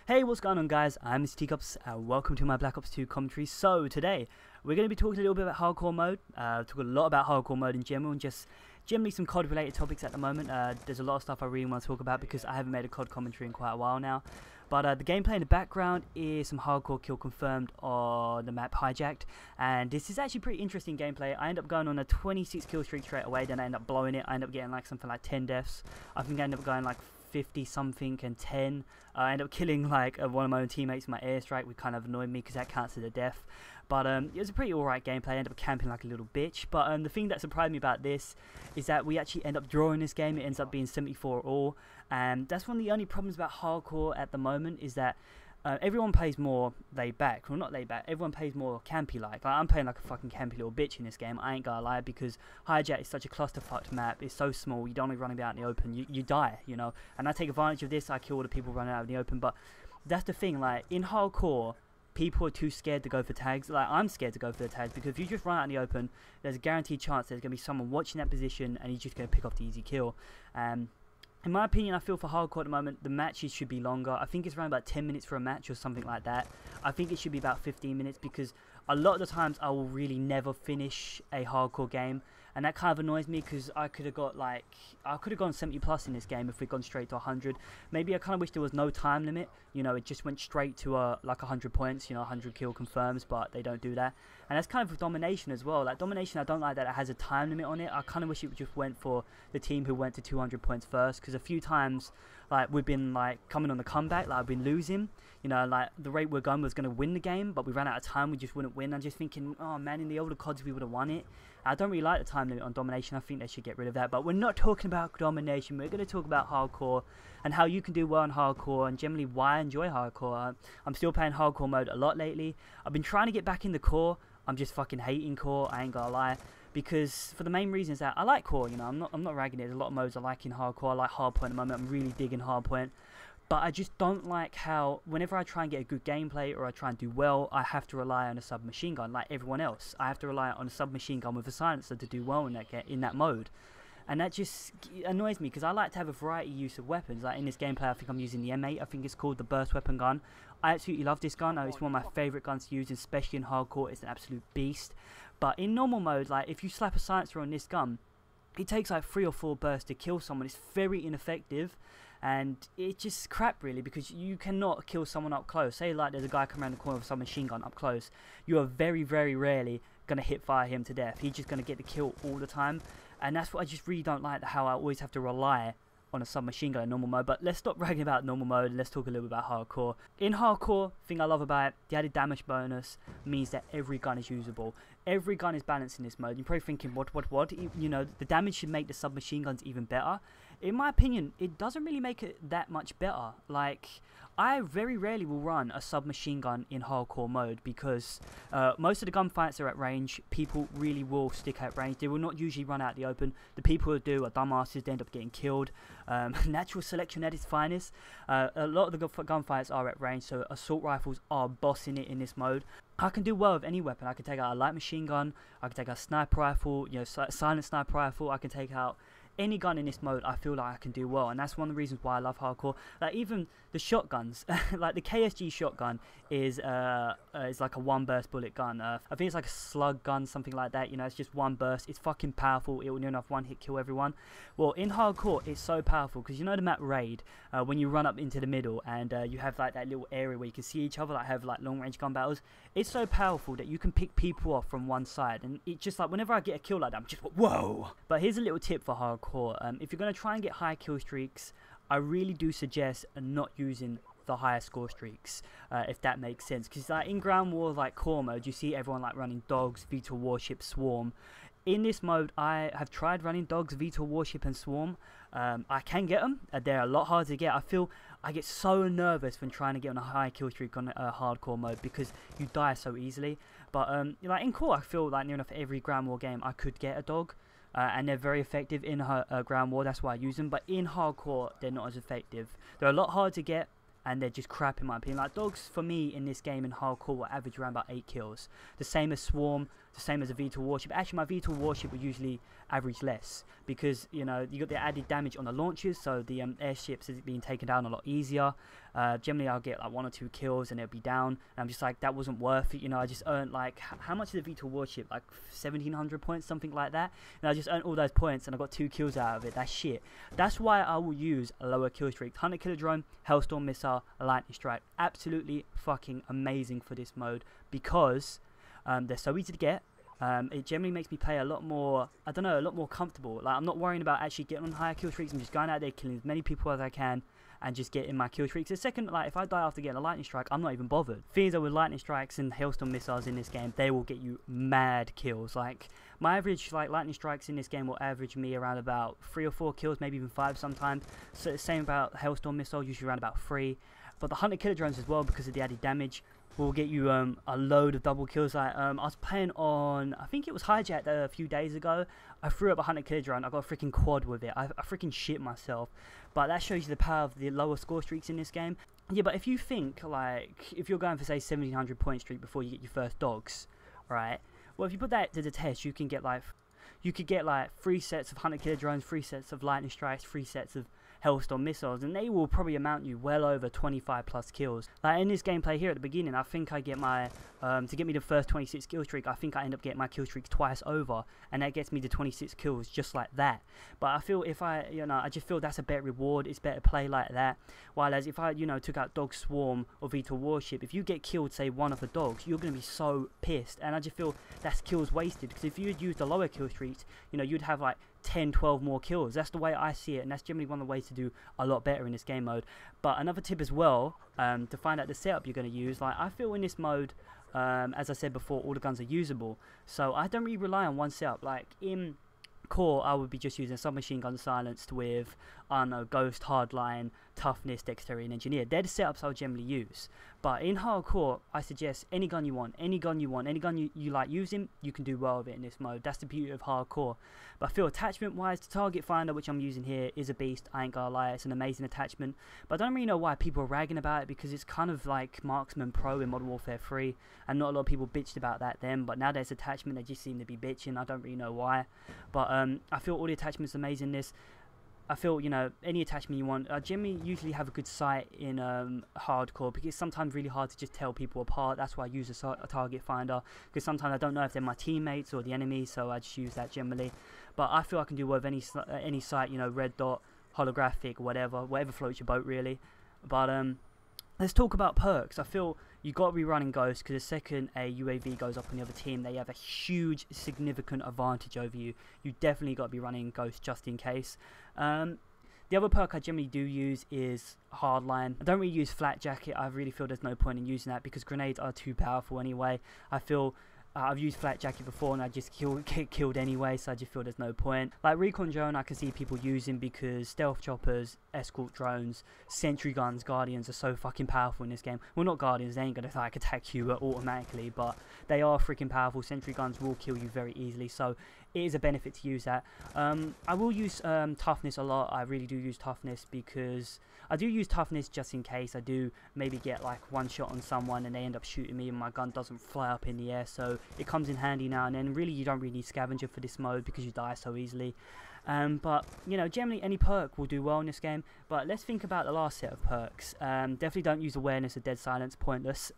Hey, what's going on, guys? I'm Mr. Teacups and welcome to my Black Ops 2 commentary. So today we're going to be talking a little bit about hardcore mode, talk a lot about hardcore mode in general and just generally some COD related topics at the moment. There's a lot of stuff I really want to talk about because I haven't made a COD commentary in quite a while now. But the gameplay in the background is some hardcore kill confirmed on the map Highjacked, and this is actually pretty interesting gameplay. I end up going on a 26 kill streak straight away, then I end up blowing it. I end up getting like something like 10 deaths. I think I end up going like 50 something and 10. I end up killing like one of my own teammates in my airstrike, which kind of annoyed me because that counts as a death. But it was a pretty alright gameplay. I ended up camping like a little bitch. But the thing that surprised me about this is that we actually end up drawing this game. It ends up being 74 all. And that's one of the only problems about hardcore at the moment is that everyone plays more laid back. Well, not laid back. Everyone plays more campy like. I'm playing like a fucking campy little bitch in this game. I ain't gonna lie, because Hijack is such a clusterfucked map. It's so small. You don't want to run about in the open. You die, you know. And I take advantage of this. I kill all the people running out in the open. But that's the thing. Like in hardcore, people are too scared to go for tags. Like I'm scared to go for the tags because if you just run out in the open, there's a guaranteed chance there's gonna be someone watching that position and he's just gonna pick off the easy kill. In my opinion, I feel for hardcore at the moment, the matches should be longer. I think it's around about 10 minutes for a match or something like that. I think it should be about 15 minutes because a lot of the times I will really never finish a hardcore game. And that kind of annoys me because I could have got like, I could have gone 70 plus in this game if we'd gone straight to 100. Maybe I kind of wish there was no time limit. You know, it just went straight to like 100 points, you know, 100 kill confirms, but they don't do that. And that's kind of with domination as well. Like domination, I don't like that it has a time limit on it. I kind of wish it just went for the team who went to 200 points first, because a few times like we've been like coming on the comeback, like I've been losing, you know, like the rate we're going was going to win the game, but we ran out of time, we just wouldn't win. I'm just thinking, oh man, in the older CODs we would have won it. I don't really like the time limit on domination. I think they should get rid of that. But we're not talking about domination. We're going to talk about hardcore and how you can do well in hardcore and generally why I enjoy hardcore. I'm still playing hardcore mode a lot lately. I've been trying to get back in the core. I'm just fucking hating core, I ain't gonna lie. Because for the main reasons that I like core, you know, I'm not ragging it. There's a lot of modes I like in hardcore. I like hardpoint at the moment. I'm really digging hardpoint. But I just don't like how whenever I try and get a good gameplay or I try and do well, I have to rely on a submachine gun like everyone else. I have to rely on a submachine gun with a silencer to do well in that mode. And that just annoys me because I like to have a variety use of weapons. Like in this gameplay, I think I'm using the M8. I think it's called the burst weapon gun. I absolutely love this gun. It's one of my favourite guns to use, especially in hardcore. It's an absolute beast. But in normal mode, like if you slap a silencer on this gun, it takes like 3 or 4 bursts to kill someone. It's very ineffective. And it's just crap really, because you cannot kill someone up close. Say like there's a guy coming around the corner with a submachine gun up close. You are very, very rarely going to hit fire him to death. He's just going to get the kill all the time. And that's what I just really don't like, how I always have to rely on a submachine gun in normal mode. But let's stop bragging about normal mode and let's talk a little bit about hardcore. In hardcore, the thing I love about it, the added damage bonus means that every gun is usable. Every gun is balanced in this mode. You're probably thinking, what? You know, the damage should make the submachine guns even better. In my opinion, it doesn't really make it that much better. Like, I very rarely will run a submachine gun in hardcore mode because most of the gunfights are at range. People really will stick at range. They will not usually run out the open. The people who do are dumbasses. They end up getting killed. Natural selection at its finest. A lot of the gunfights are at range, so assault rifles are bossing it in this mode. I can do well with any weapon. I can take out a light machine gun. I can take out a sniper rifle, you know, silent sniper rifle. I can take out any gun in this mode. I feel like I can do well, and that's one of the reasons why I love hardcore. Like even the shotguns, like the KSG shotgun is like a 1 burst bullet gun. I think it's like a slug gun, something like that. You know, it's just 1 burst. It's fucking powerful. It will near enough 1 hit kill everyone. Well, in hardcore, it's so powerful because you know the map Raid, when you run up into the middle and you have like that little area where you can see each other, like have like long range gun battles. It's so powerful that you can pick people off from one side, and it's just like whenever I get a kill like that, I'm just whoa. But here's a little tip for hardcore. If you're going to try and get high kill streaks, I really do suggest not using the higher score streaks, if that makes sense. Because like in ground war, like core mode, you see everyone like running dogs, VTOL warship, swarm. In this mode, I have tried running dogs, VTOL warship, and swarm. I can get them. They're a lot harder to get. I feel I get so nervous when trying to get on a high kill streak on hardcore mode because you die so easily. But like in core, I feel like near enough every ground war game I could get a dog. And they're very effective in ground war, that's why I use them. But in hardcore, they're not as effective. They're a lot harder to get, and they're just crap in my opinion. Like dogs, for me, in this game in hardcore, will average around about 8 kills. The same as Swarm, the same as a V2 warship. Actually, my V2 warship will usually average less because, you know, you got the added damage on the launches, so the airships is being taken down a lot easier. Generally, I'll get like 1 or 2 kills and it'll be down. And I'm just like, that wasn't worth it. You know, I just earned like, how much is the V2 warship? Like 1,700 points, something like that. And I just earned all those points and I got 2 kills out of it. That's shit. That's why I will use a lower kill streak. 100 killer drone, Hellstorm missile, a lightning strike. Absolutely fucking amazing for this mode because they're so easy to get. It generally makes me play a lot more, I don't know, a lot more comfortable. Like, I'm not worrying about actually getting on higher kill streaks. I'm just going out there killing as many people as I can and just getting my kill streaks. The second, like, if I die after getting a lightning strike, I'm not even bothered. Things are with lightning strikes and hailstorm missiles in this game, they will get you mad kills. Like, my average, like, lightning strikes in this game will average me around about 3 or 4 kills, maybe even 5 sometimes. So the same about hailstorm missile, usually around about 3. But the 100 killer drones as well, because of the added damage, will get you a load of double kills. Like, I was playing on, I think it was Highjacked a few days ago. I threw up a 100 killer drone. I got a freaking quad with it. I freaking shit myself. But that shows you the power of the lower score streaks in this game. Yeah, but if you think, like, if you're going for, say, 1,700 point streak before you get your first dogs, right? Well, if you put that to the test, you can get, like, 3 sets of 100 killer drones, 3 sets of lightning strikes, 3 sets of Hellstorm missiles, and they will probably amount you well over 25 plus kills. Like in this gameplay here at the beginning, I think I get my to get me the first 26 kill streak, I think I end up getting my kill streaks twice over, and that gets me to 26 kills just like that. But I feel if I, you know, I just feel that's a better reward. It's better play like that. While as if I, you know, took out Dog Swarm or V2 Warship, if you get killed, say one of the dogs, you're gonna be so pissed, and I just feel that's kills wasted, because if you had used the lower kill streaks, you know, you'd have like 10, 12 more kills. That's the way I see it, and that's generally one of the ways to do a lot better in this game mode. But another tip as well, to find out the setup you're going to use, like I feel in this mode, as I said before, all the guns are usable, so I don't really rely on one setup. Like in core, I would be just using submachine gun silenced with, I don't know, ghost, hardline, toughness, dexterity and engineer. They're the setups I'll generally use. But in hardcore, I suggest any gun you want, any gun you want, any gun you like using, you can do well with it in this mode. That's the beauty of hardcore. But I feel attachment wise, the target finder, which I'm using here, is a beast. I ain't gonna lie, it's an amazing attachment. But I don't really know why people are ragging about it, because it's kind of like Marksman Pro in Modern Warfare 3, and not a lot of people bitched about that then. But now there's attachment, they just seem to be bitching. I don't really know why. But I feel all the attachments are amazing in this. I feel, you know, any attachment you want. I generally usually have a good sight in hardcore, because it's sometimes really hard to just tell people apart. That's why I use a target finder, because sometimes I don't know if they're my teammates or the enemy, so I just use that generally. But I feel I can do well with any sight, you know, red dot, holographic, whatever floats your boat really. But let's talk about perks. I feel you got to be running Ghost, because the second a UAV goes up on the other team, they have a huge, significant advantage over you. You definitely got to be running Ghost just in case. The other perk I generally do use is Hardline. I don't really use Flat Jacket. I really feel there's no point in using that, because grenades are too powerful anyway. I feel I've used Flat Jacket before and I just get killed anyway, so I just feel there's no point. Like Recon Drone I can see people using, because stealth choppers, escort drones, sentry guns, guardians are so fucking powerful in this game. Well, not guardians, they ain't gonna like attack you automatically, but they are freaking powerful. Sentry guns will kill you very easily, so it is a benefit to use that. I will use toughness a lot. I really do use toughness, because I do use toughness just in case I do maybe get like one shot on someone and they end up shooting me and my gun doesn't fly up in the air, so it comes in handy now and then. Really, you don't really need scavenger for this mode, because you die so easily. But you know, generally any perk will do well in this game. But let's think about the last set of perks. Definitely don't use awareness or dead silence, pointless.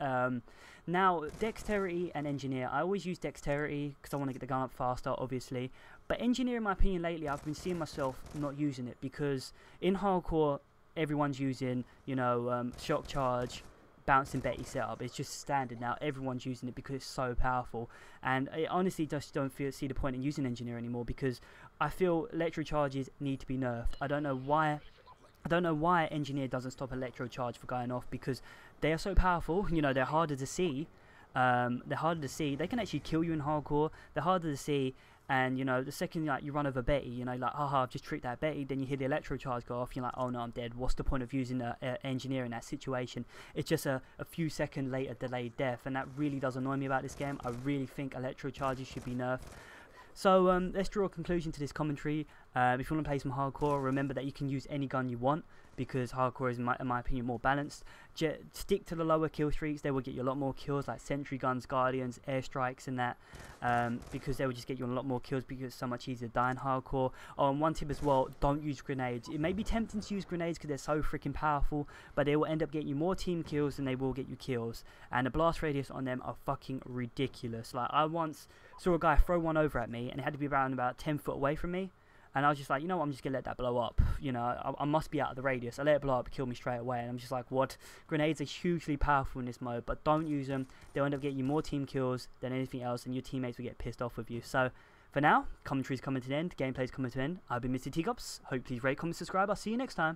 Now, dexterity and engineer. I always use dexterity because I want to get the gun up faster, obviously. But engineer, in my opinion, lately I've been seeing myself not using it, because in hardcore everyone's using, you know, shock charge, bouncing Betty setup. It's just standard now. Everyone's using it because it's so powerful, and I honestly just don't see the point in using engineer anymore, because I feel electro charges need to be nerfed. I don't know why engineer doesn't stop electro charge for going off, because they are so powerful. You know, they're harder to see. They can actually kill you in hardcore. They're harder to see. And you know, the second like you run over Betty, you know, like, haha, I've just tricked that Betty, then you hear the electro charge go off, you're like, oh no, I'm dead. What's the point of using the engineer in that situation? It's just a few second later delayed death, and that really does annoy me about this game. I really think electro charges should be nerfed. So let's draw a conclusion to this commentary. If you want to play some hardcore, remember that you can use any gun you want. because hardcore is, in my opinion, more balanced. Stick to the lower kill streaks. They will get you a lot more kills, like sentry guns, guardians, airstrikes, and that, because they will just get you a lot more kills because it's so much easier to die in hardcore. Oh, and one tip as well: don't use grenades. It may be tempting to use grenades because they're so freaking powerful, but they will end up getting you more team kills than they will get you kills. And the blast radius on them are fucking ridiculous. Like, I once saw a guy throw one over at me, and it had to be around about 10 foot away from me. And I was just like, you know what, I'm just going to let that blow up. You know, I must be out of the radius. I let it blow up, kill me straight away. And I'm just like, what? Grenades are hugely powerful in this mode, but don't use them. They'll end up getting you more team kills than anything else, and your teammates will get pissed off with you. So, for now, commentary's coming to an end, gameplay's coming to an end. I've been Mr. Teacups. Hope please rate, comment, subscribe. I'll see you next time.